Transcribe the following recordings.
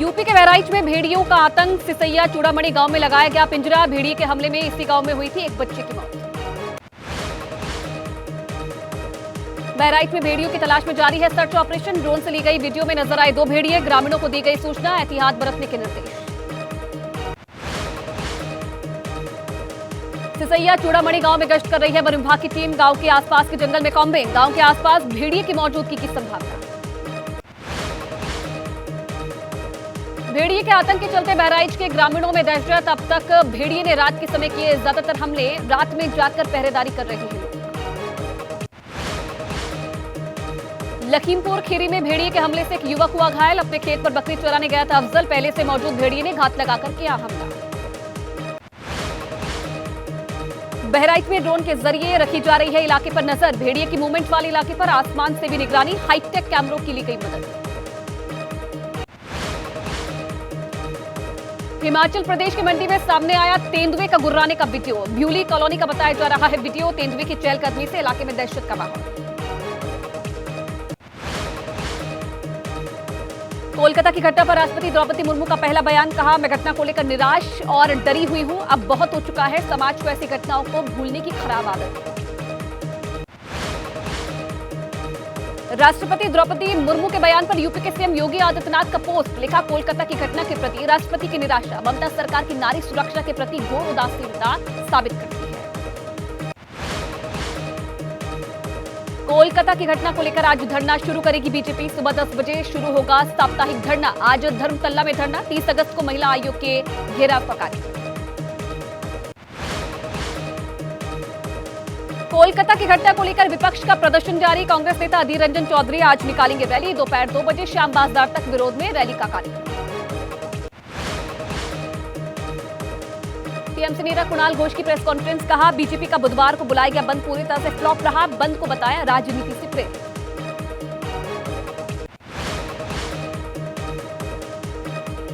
UP के बहराइच में भेड़ियों का आतंक। सिसैया चूड़ामणि गांव में लगाया गया पिंजरा। भेड़िए के हमले में इसी गांव में हुई थी एक बच्चे की मौत। बहराइच में भेड़ियों की तलाश में जारी है सर्च ऑपरेशन। ड्रोन से ली गई वीडियो में नजर आए 2 भेड़िए। ग्रामीणों को दी गई सूचना, एहतियात बरतने के निर्देश। सिसैया चूड़ामणि गांव में गश्त कर रही है वन विभाग की टीम। गांव के आसपास के जंगल में कॉम्बिंग। गांव के आसपास भेड़िए की मौजूदगी की संभावना। भेड़िए के आतंक के चलते बहराइच के ग्रामीणों में दहशत। अब तक भेड़िए ने रात के समय किए ज्यादातर हमले। रात में जाकर पहरेदारी कर रहे हैं लोग। लखीमपुर खीरी में भेड़िए के हमले से एक युवक हुआ घायल। अपने खेत पर बकरी चराने गया था अफजल। पहले से मौजूद भेड़िए ने घात लगाकर किया हमला। बहराइच में ड्रोन के जरिए रखी जा रही है इलाके पर नजर। भेड़िए की मूवमेंट वाले इलाके पर आसमान से भी निगरानी। हाईटेक कैमरों की ली गई मदद। हिमाचल प्रदेश की मंडी में सामने आया तेंदुए का गुर्राने का वीडियो। ब्यूली कॉलोनी का बताया जा रहा है वीडियो। तेंदुए की चहलकदमी से इलाके में दहशत का माहौल। कोलकाता की घटना पर राष्ट्रपति द्रौपदी मुर्मू का पहला बयान। कहा, मैं घटना को लेकर निराश और डरी हुई हूं। अब बहुत हो चुका है। समाज को ऐसी घटनाओं को भूलने की खराब आदत है। राष्ट्रपति द्रौपदी मुर्मू के बयान पर यूपी के सीएम योगी आदित्यनाथ का पोस्ट। लिखा, कोलकाता की घटना के प्रति राष्ट्रपति की निराशा ममता सरकार की नारी सुरक्षा के प्रति घोर उदासीनता साबित करती है। कोलकाता की घटना को लेकर आज धरना शुरू करेगी बीजेपी। सुबह 10 बजे शुरू होगा साप्ताहिक धरना। आज धर्मतल्ला में धरना। 30 अगस्त को महिला आयोग के घेराव का कार्यक्रम। कोलकाता की घटना को लेकर विपक्ष का प्रदर्शन जारी। कांग्रेस नेता अधीर रंजन चौधरी आज निकालेंगे रैली। दोपहर 2 बजे श्याम बाजार तक विरोध में रैली का कार्यक्रम। टीएमसी नेता कुणाल घोष की प्रेस कॉन्फ्रेंस। कहा, बीजेपी का बुधवार को बुलाया गया बंद पूरी तरह से फ्लॉप रहा। बंद को बताया राजनीति से प्रेरित।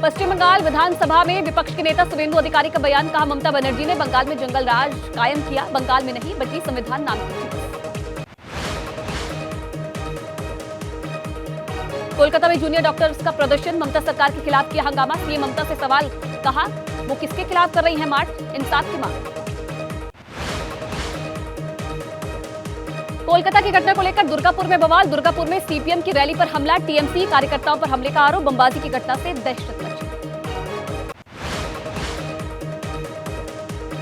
पश्चिम बंगाल विधानसभा में विपक्ष के नेता शुवेंदु अधिकारी का बयान। कहा, ममता बनर्जी ने बंगाल में जंगल राज कायम किया। बंगाल में नहीं बल्कि संविधान नाम की चीज। कोलकाता में जूनियर डॉक्टर्स का प्रदर्शन। ममता सरकार के खिलाफ किया हंगामा। सीएम ममता से सवाल। कहा, वो किसके खिलाफ कर रही है मार्च? इंसाफ की मांग। कोलकाता की घटना को लेकर दुर्गापुर में बवाल। दुर्गापुर में सीपीएम की रैली पर हमला। टीएमसी कार्यकर्ताओं पर हमले का आरोप। बमबाजी की घटना से दहशत मची।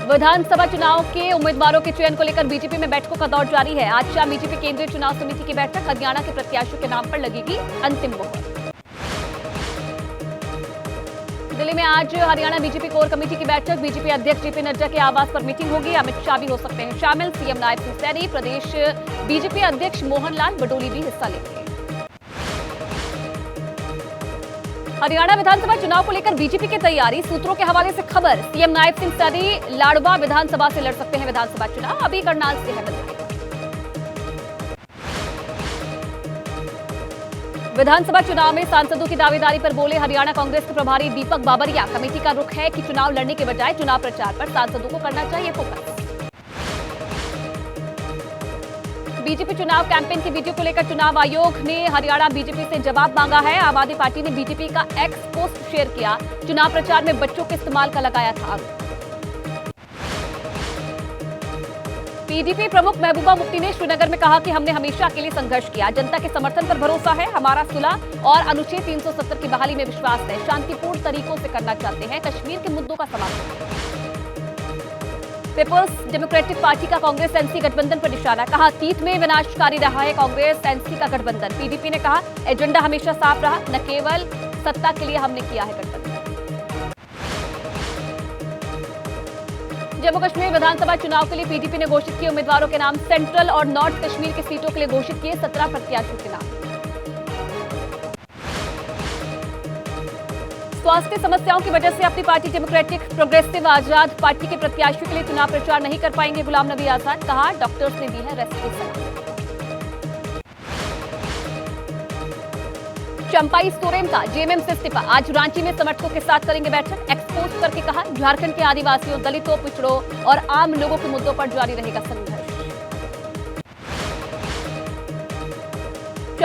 विधानसभा चुनाव के उम्मीदवारों के चयन को लेकर बीजेपी में बैठकों का दौर जारी है। आज शाम बीजेपी केंद्रीय चुनाव समिति की बैठक। हरियाणा के प्रत्याशियों के नाम पर लगेगी अंतिम मोहर। दिल्ली में आज हरियाणा बीजेपी कोर कमेटी की बैठक। बीजेपी अध्यक्ष जेपी नड्डा के आवास पर मीटिंग होगी। अमित शाह भी हो सकते हैं शामिल। सीएम नायब सिंह सैनी, प्रदेश बीजेपी अध्यक्ष मोहन लाल बडोली भी हिस्सा लेंगे। हरियाणा विधानसभा चुनाव को लेकर बीजेपी की तैयारी। सूत्रों के हवाले से खबर। सीएम नायब सिंह सैनी लाडवा विधानसभा से लड़ सकते हैं विधानसभा चुनाव। अभी करनाल से है बधाई। विधानसभा चुनाव में सांसदों की दावेदारी पर बोले हरियाणा कांग्रेस के प्रभारी दीपक बाबरिया। कमेटी का रुख है कि चुनाव लड़ने के बजाय चुनाव प्रचार पर सांसदों को करना चाहिए फोकस। बीजेपी चुनाव कैंपेन की वीडियो को लेकर चुनाव आयोग ने हरियाणा बीजेपी से जवाब मांगा है। आम आदमी पार्टी ने बीजेपी का एक्स पोस्ट शेयर किया। चुनाव प्रचार में बच्चों के इस्तेमाल का लगाया था आरोप। पीडीपी प्रमुख महबूबा मुफ्ती ने श्रीनगर में कहा कि हमने हमेशा अकेले संघर्ष किया। जनता के समर्थन पर भरोसा है। हमारा सुलह और अनुच्छेद 370 की बहाली में विश्वास है। शांतिपूर्ण तरीकों से करना चाहते हैं। कश्मीर के मुद्दों का समाधान। पीपल्स डेमोक्रेटिक पार्टी का कांग्रेस एनसी गठबंधन पर निशाना। कहा, अतीत में विनाशकारी रहा है कांग्रेस एनसी का गठबंधन। पीडीपी ने कहा, एजेंडा हमेशा साफ रहा। न केवल सत्ता के लिए हमने किया है गठबंधन। जम्मू कश्मीर विधानसभा चुनाव के लिए पीडीपी ने घोषित किए उम्मीदवारों के नाम। सेंट्रल और नॉर्थ कश्मीर की सीटों के लिए घोषित किए 17 प्रत्याशियों के नाम। स्वास्थ्य समस्याओं की वजह से अपनी पार्टी डेमोक्रेटिक प्रोग्रेसिव आजाद पार्टी के प्रत्याशियों के लिए चुनाव प्रचार नहीं कर पाएंगे गुलाम नबी आजाद। कहा, डॉक्टर्स ने दी है रेस्ट की सलाह। चंपाई सोरेन का जेएमएम से इस्तीफा। आज रांची में समर्थकों के साथ करेंगे बैठक। एक्सपोज करके कहा, झारखंड के आदिवासियों, दलितों, पिछड़ों और आम लोगों के मुद्दों पर जारी रहेगा संघर्ष।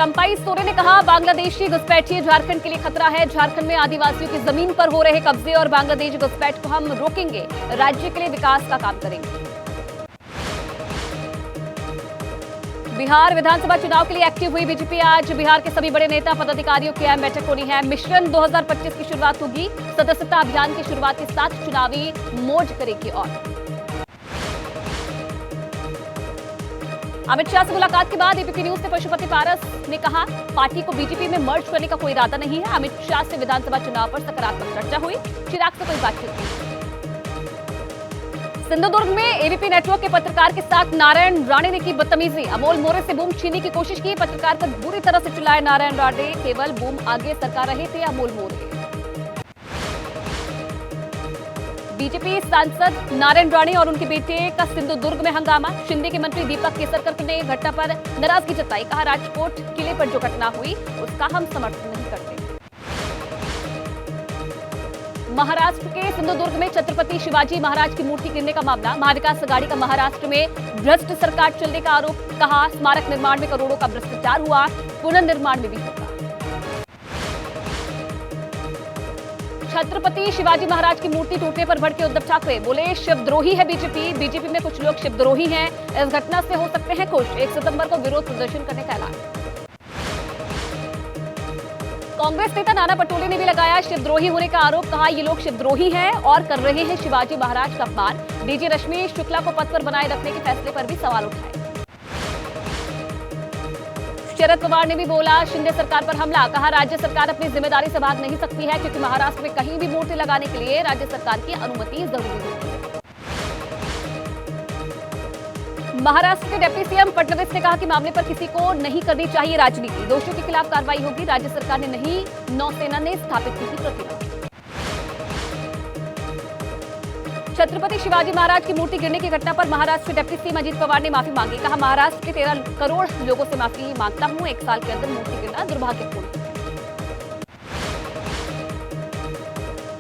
चंपाई सोरेन ने कहा, बांग्लादेशी घुसपैठिए झारखंड के लिए खतरा है। झारखंड में आदिवासियों की जमीन पर हो रहे कब्जे और बांग्लादेशी घुसपैठ को हम रोकेंगे। राज्य के लिए विकास का काम करेंगे। बिहार विधानसभा चुनाव के लिए एक्टिव हुई बीजेपी। आज बिहार के सभी बड़े नेता पदाधिकारियों की अहम बैठक होनी है। मिशन 2025 की शुरुआत होगी। सदस्यता अभियान की शुरुआत के साथ चुनावी मोड करेगी। और अमित शाह से मुलाकात के बाद एबीपी न्यूज से पशुपति पारस ने कहा, पार्टी को बीजेपी में मर्ज करने का कोई इरादा नहीं है। अमित शाह से विधानसभा चुनाव पर सकारात्मक चर्चा हुई। चिराग से कोई बातचीत नहीं। सिंधुदुर्ग में एबीपी नेटवर्क के पत्रकार के साथ नारायण राणे ने की बदतमीजी। अमोल मोरे से बूम छीनने की कोशिश की। पत्रकार पर बुरी तरह से चिल्लाए नारायण राणे। केवल बूम आगे सरका रहे थे अमोल मोरे। बीजेपी सांसद नारायण राणे और उनके बेटे का सिंधुदुर्ग में हंगामा। शिंदे के मंत्री दीपक केसरकर ने घटना पर नाराजगी जताई। कहा, राजकोट किले पर जो घटना हुई उसका हम समर्थन नहीं करते। महाराष्ट्र के सिंधुदुर्ग में छत्रपति शिवाजी महाराज की मूर्ति गिरने का मामला। महाविकास अघाड़ी का महाराष्ट्र में भ्रष्ट सरकार चलने का आरोप। कहा, स्मारक निर्माण में करोड़ों का भ्रष्टाचार हुआ, पुनर्निर्माण में भी होगा। छत्रपति शिवाजी महाराज की मूर्ति टूटने पर भड़के उद्धव ठाकरे। बोले, शिवद्रोही है बीजेपी। बीजेपी में कुछ लोग शिवद्रोही हैं। इस घटना से हो सकते हैं खुश। 1 सितंबर को विरोध प्रदर्शन करने का ऐलान। कांग्रेस नेता नाना पटोले ने भी लगाया शिवद्रोही होने का आरोप। कहा, ये लोग शिवद्रोही हैं और कर रहे हैं शिवाजी महाराज का अपमान। डीजी रश्मि शुक्ला को पद पर बनाए रखने के फैसले पर भी सवाल उठाए। शरद पवार ने भी बोला, शिंदे सरकार पर हमला। कहा, राज्य सरकार अपनी जिम्मेदारी से भाग नहीं सकती है, क्योंकि महाराष्ट्र में कहीं भी मूर्ति लगाने के लिए राज्य सरकार की अनुमति जरूरी होती है। महाराष्ट्र के डिप्टी सीएम फडणवीस ने कहा कि मामले पर किसी को नहीं करनी चाहिए राजनीति। दोषियों के खिलाफ कार्रवाई होगी। राज्य सरकार ने नहीं, नौसेना ने स्थापित की थी प्रतिमा। छत्रपति शिवाजी महाराज की मूर्ति गिरने की घटना पर महाराष्ट्र के डिप्टी सीएम अजित पवार ने माफी मांगी। कहा, महाराष्ट्र के 13 करोड़ लोगों से माफी मांगता हूं। 1 साल के अंदर मूर्ति गिरना दुर्भाग्यपूर्ण।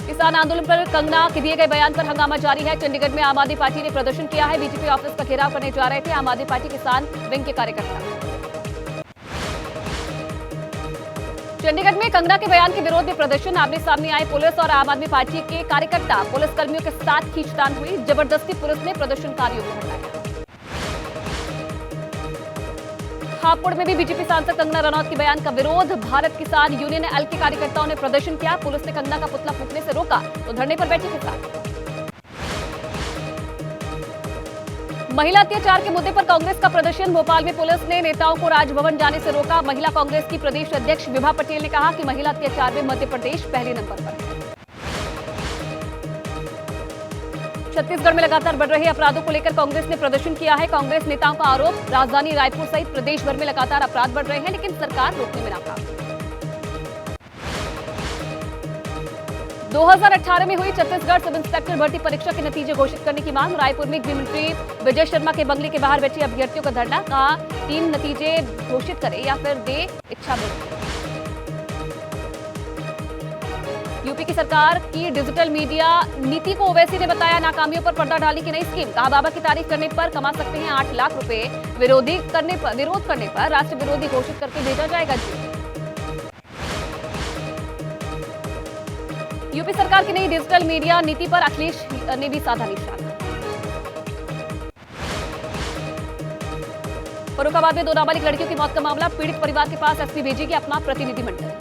किसान आंदोलन पर कंगना के दिए गए बयान पर हंगामा जारी है। चंडीगढ़ में आम आदमी पार्टी ने प्रदर्शन किया है। बीजेपी ऑफिस का घेराव करने जा रहे थे आम आदमी पार्टी किसान विंग के कार्यकर्ता। चंडीगढ़ में कंगना के बयान के विरोध में प्रदर्शन। आमने सामने आए पुलिस और आम आदमी पार्टी के कार्यकर्ता। पुलिस कर्मियों के साथ खींचतान हुई। जबरदस्ती पुलिस ने प्रदर्शनकारियों को हटाया। हापुड़ में भी बीजेपी सांसद कंगना रनौत के बयान का विरोध। भारत किसान यूनियन एल के कार्यकर्ताओं ने प्रदर्शन किया। पुलिस ने कंगना का पुतला फूंकने से रोका तो धरने पर बैठे किसान। महिला अत्याचार के मुद्दे पर कांग्रेस का प्रदर्शन। भोपाल में पुलिस ने नेताओं को राजभवन जाने से रोका। महिला कांग्रेस की प्रदेश अध्यक्ष विभा पटेल ने कहा कि महिला अत्याचार में मध्य प्रदेश पहले नंबर पर है। छत्तीसगढ़ में लगातार बढ़ रहे अपराधों को लेकर कांग्रेस ने प्रदर्शन किया है। कांग्रेस नेताओं का आरोप, राजधानी रायपुर सहित प्रदेश भर में लगातार अपराध बढ़ रहे हैं, लेकिन सरकार रोकने में नाकाम। 2018 में हुई छत्तीसगढ़ सब इंस्पेक्टर भर्ती परीक्षा के नतीजे घोषित करने की मांग। रायपुर में गृह मंत्री विजय शर्मा के बंगले के बाहर बैठे अभ्यर्थियों का धरना। कहा, टीम नतीजे घोषित करे या फिर दे इच्छा मृत्यु। यूपी की सरकार की डिजिटल मीडिया नीति को ओवैसी ने बताया नाकामियों पर पर्दा डालने की नई स्कीम। कहा, बाबा की तारीफ करने पर कमा सकते हैं 8 लाख रुपए। विरोध करने पर राष्ट्र विरोधी घोषित करके भेजा जाएगा जेल। यूपी सरकार की नई डिजिटल मीडिया नीति पर अखिलेश ने भी साधा निशाना। फर्रुखाबाद में 2 नाबालिग लड़कियों की मौत का मामला। पीड़ित परिवार के पास एसपी भेजेगी अपना प्रतिनिधिमंडल।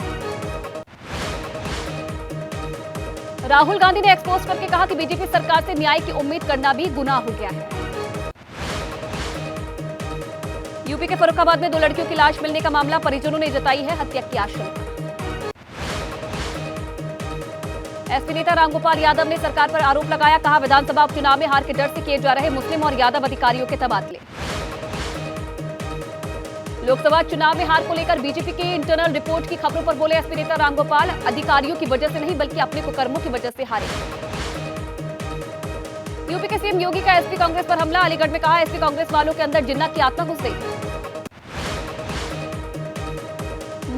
राहुल गांधी ने एक्सपोज करके कहा कि बीजेपी सरकार से न्याय की उम्मीद करना भी गुनाह हो गया है। यूपी के फर्रुखाबाद में 2 लड़कियों की लाश मिलने का मामला। परिजनों ने जताई है हत्या की आशंका। एसपी नेता रामगोपाल यादव ने सरकार पर आरोप लगाया। कहा, विधानसभा उपचुनाव में हार के डर से किए जा रहे मुस्लिम और यादव अधिकारियों के तबादले। लोकसभा चुनाव में हार को लेकर बीजेपी की इंटरनल रिपोर्ट की खबरों पर बोले एसपी नेता रामगोपाल, अधिकारियों की वजह से नहीं बल्कि अपने कुकर्मों की वजह से हारे। यूपी के सीएम योगी का एसपी कांग्रेस पर हमला। अलीगढ़ में कहा, एसपी कांग्रेस वालों के अंदर जिन्ना की आत्मा घुस गई।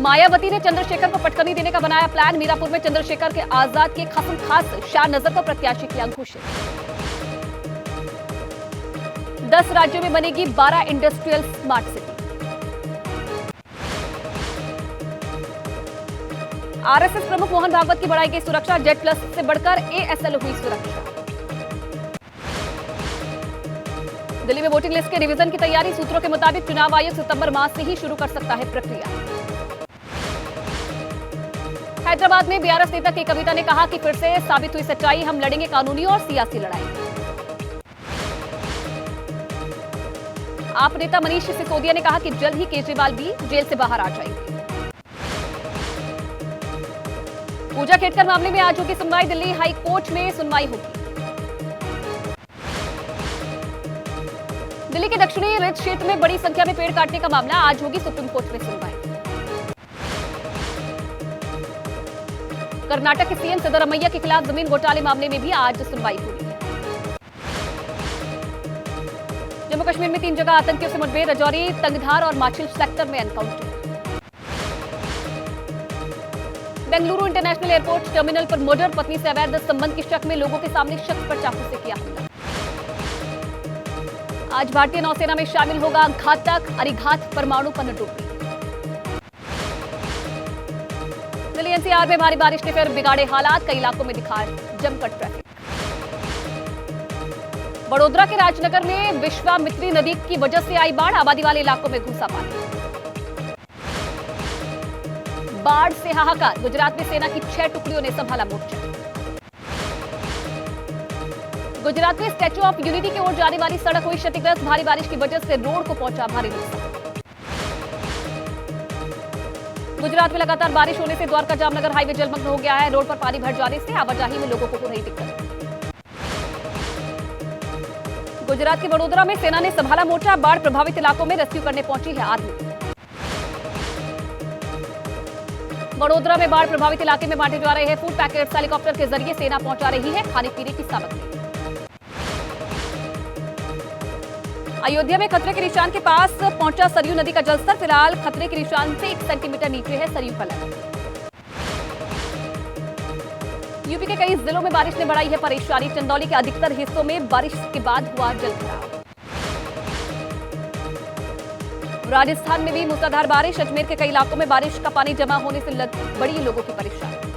मायावती ने चंद्रशेखर को पटकनी देने का बनाया प्लान। मीरापुर में चंद्रशेखर के आजाद के खसम खास शाह नजर को प्रत्याशी किया घोषित। 10 राज्यों में बनेगी 12 इंडस्ट्रियल स्मार्ट सिटी। आरएसएस प्रमुख मोहन भागवत की बढ़ाई गई सुरक्षा, जेड प्लस से बढ़कर एएसएल हुई सुरक्षा। दिल्ली में वोटिंग लिस्ट के रिवीजन की तैयारी, सूत्रों के मुताबिक चुनाव आयोग सितंबर माह से ही शुरू कर सकता है प्रक्रिया। हैदराबाद में बीआरएस नेता के कविता ने कहा कि फिर से साबित हुई सच्चाई, हम लड़ेंगे कानूनी और सियासी लड़ाई। आप नेता मनीष सिसोदिया ने कहा कि जल्द ही केजरीवाल भी जेल से बाहर आ जाएंगे। पूजा खेड़कर मामले में आज होगी सुनवाई, दिल्ली हाई कोर्ट में सुनवाई होगी। दिल्ली के दक्षिणी रिज क्षेत्र में बड़ी संख्या में पेड़ काटने का मामला, आज होगी सुप्रीम कोर्ट में सुनवाई। कर्नाटक के सीएम सिद्धरामैया के खिलाफ जमीन घोटाले मामले में भी आज सुनवाई होगी। जम्मू कश्मीर में 3 जगह आतंकियों से मुठभेड़, रजौरी, तंगधार और माछिल सेक्टर में encounter. Bengaluru international airport terminal पर मर्डर, पत्नी से अवैध संबंध के शक में लोगों के सामने शख्स पर चाकू से किया हमला। आज भारतीय नौसेना में शामिल होगा घातक अरिघात परमाणु पनडुब्बी। दिल्ली एनसीआर में भारी बारिश ने फिर बिगाड़े हालात, कई इलाकों में दिखा जमकर ट्रैफिक। बड़ोदरा के राजनगर में विश्वामित्री नदी की वजह से आई बाढ़, आबादी वाले इलाकों में घुसा पानी। बाढ़ से हाहाकार, गुजरात में सेना की 6 टुकड़ियों ने संभाला मोर्चा। गुजरात में स्टैच्यू ऑफ यूनिटी की ओर जाने वाली सड़क हुई क्षतिग्रस्त, भारी बारिश की वजह से रोड को पहुंचा भारी नुकसान। गुजरात में लगातार बारिश होने से द्वारका जामनगर हाईवे जलमग्न हो गया है, रोड पर पानी भर जाने से आवाजाही में लोगों को हो रही दिक्कत। गुजरात के वडोदरा में सेना ने संभाला मोर्चा, बाढ़ प्रभावित इलाकों में रेस्क्यू करने पहुंची है आर्मी। वडोदरा में बाढ़ प्रभावित इलाके में बांटे जा रहे हैं फूड पैकेट्स, हेलीकॉप्टर के जरिए सेना पहुंचा रही है खाने पीने की सामग्री। अयोध्या में खतरे के निशान के पास पहुंचा सरयू नदी का जलस्तर, फिलहाल खतरे के निशान से 1 सेंटीमीटर नीचे है सरयू का लेवल। यूपी के कई जिलों में बारिश ने बढ़ाई है परेशानी, चंदौली के अधिकतर हिस्सों में बारिश के बाद हुआ जलभराव। राजस्थान में भी मूसलाधार बारिश, अजमेर के कई इलाकों में बारिश का पानी जमा होने से बढ़ी लोगों की परेशानी।